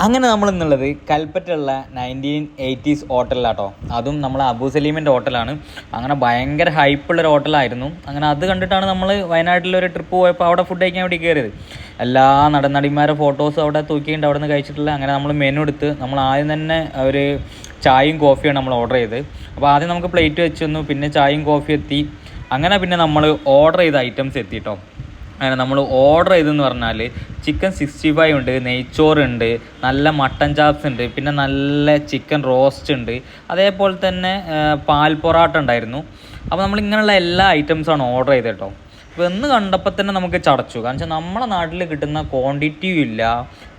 അങ്ങനെ നമ്മൾ എന്നുള്ളത് കൽപ്പറ്റയുള്ള 1980s ഹോട്ടലിലാട്ടോ. അതും നമ്മൾ അബു സലീമിൻ്റെ ഹോട്ടലാണ്. അങ്ങനെ ഭയങ്കര ഹൈപ്പുള്ളൊരു ഹോട്ടലായിരുന്നു. അങ്ങനെ അത് കണ്ടിട്ടാണ് നമ്മൾ വയനാട്ടിലൊരു ട്രിപ്പ് പോയപ്പോൾ അവിടെ ഫുഡ് കഴിക്കാൻ വേണ്ടി കയറിയത്. എല്ലാ നടന്മാരുടെ ഫോട്ടോസും അവിടെ തൂക്കിയിട്ട് അവിടെ നിന്ന് കഴിച്ചിട്ടില്ല. അങ്ങനെ നമ്മൾ മെനു എടുത്ത് നമ്മൾ ആദ്യം തന്നെ ഒരു ചായയും കോഫിയാണ് നമ്മൾ ഓർഡർ ചെയ്തത്. അപ്പോൾ ആദ്യം നമുക്ക് പ്ലേറ്റ് വെച്ച് തന്നു, പിന്നെ ചായയും കോഫി എത്തി. അങ്ങനെ പിന്നെ നമ്മൾ ഓർഡർ ചെയ്ത ഐറ്റംസ് എത്തിയിട്ടോ. അങ്ങനെ നമ്മൾ ഓർഡർ ചെയ്തെന്ന് പറഞ്ഞാൽ ചിക്കൻ 65 ഉണ്ട്, നെയ്ച്ചോറുണ്ട്, നല്ല മട്ടൻ ചാപ്സ് ഉണ്ട്, പിന്നെ നല്ല ചിക്കൻ റോസ്റ്റ് ഉണ്ട്, അതേപോലെ തന്നെ പാൽ പൊറാട്ട ഉണ്ടായിരുന്നു. അപ്പോൾ നമ്മൾ ഇങ്ങനെയുള്ള എല്ലാ ഐറ്റംസാണ് ഓർഡർ ചെയ്തത് കേട്ടോ. അപ്പോൾ എന്ന് കണ്ടപ്പോൾ തന്നെ നമുക്ക് ചടച്ചു. കാരണം വെച്ചാൽ നമ്മളെ നാട്ടിൽ കിട്ടുന്ന ക്വാണ്ടിറ്റിയും ഇല്ല,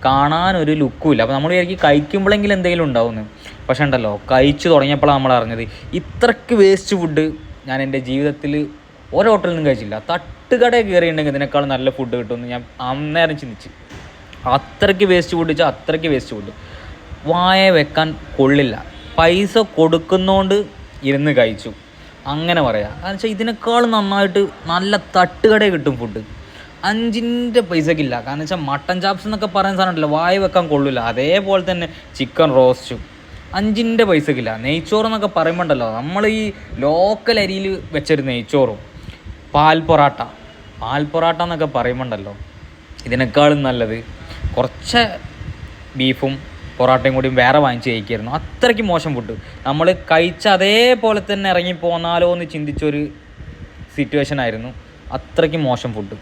കാണാനൊരു ലുക്കും ഇല്ല. അപ്പോൾ നമ്മൾ വിചാരിക്കും കഴിക്കുമ്പോഴെങ്കിലും എന്തെങ്കിലും ഉണ്ടാവുമെന്ന്. പക്ഷേ ഉണ്ടല്ലോ, കഴിച്ചു തുടങ്ങിയപ്പോഴാണ് നമ്മൾ അറിഞ്ഞത് ഇത്രയ്ക്ക് വേസ്റ്റ് ഫുഡ് ഞാൻ എൻ്റെ ജീവിതത്തിൽ ഒരു ഹോട്ടലിൽ നിന്നും കഴിച്ചില്ല. തട്ടുകടയിൽ കയറിയിട്ടുണ്ടെങ്കിൽ ഇതിനേക്കാൾ നല്ല ഫുഡ് കിട്ടുമെന്ന് ഞാൻ അന്നേരം ചിന്തിച്ച്. അത്രയ്ക്ക് വേസ്റ്റ് ഫുഡ് വെച്ചാൽ അത്രയ്ക്ക് വേസ്റ്റ് ഫുഡ്, വായ വെക്കാൻ കൊള്ളില്ല. പൈസ കൊടുക്കുന്നതുകൊണ്ട് ഇരുന്ന് കഴിച്ചു അങ്ങനെ പറയാം. കാരണം വെച്ചാൽ ഇതിനേക്കാൾ നന്നായിട്ട് നല്ല തട്ടുകടയിൽ കിട്ടും ഫുഡ്, 5 പൈസക്കില്ല. കാരണം വെച്ചാൽ മട്ടൻ ചാപ്സ് എന്നൊക്കെ പറയുന്ന സാധനമല്ല, വായ വെക്കാൻ കൊള്ളില്ല. അതേപോലെ തന്നെ ചിക്കൻ റോസ്റ്റും 5 പൈസക്കില്ല. നെയ്ച്ചോറെന്നൊക്കെ പറയുമ്പോൾ ഉണ്ടല്ലോ, നമ്മൾ ഈ ലോക്കൽ അരിയിൽ വെച്ചൊരു നെയ്ച്ചോറും പാൽ പൊറാട്ട എന്നൊക്കെ പറയുമ്പോൾ ഉണ്ടല്ലോ, ഇതിനേക്കാളും നല്ലത് കുറച്ച് ബീഫും പൊറാട്ടയും കൂടി വേറെ വാങ്ങിച്ച് കഴിക്കായിരുന്നു. അത്രയ്ക്ക് മോശം ഫുഡ്. നമ്മൾ കഴിച്ച അതേപോലെ തന്നെ ഇറങ്ങിപ്പോന്നാലോ എന്ന് ചിന്തിച്ചൊരു സിറ്റുവേഷൻ ആയിരുന്നു. അത്രയ്ക്ക് മോശം ഫുഡ്.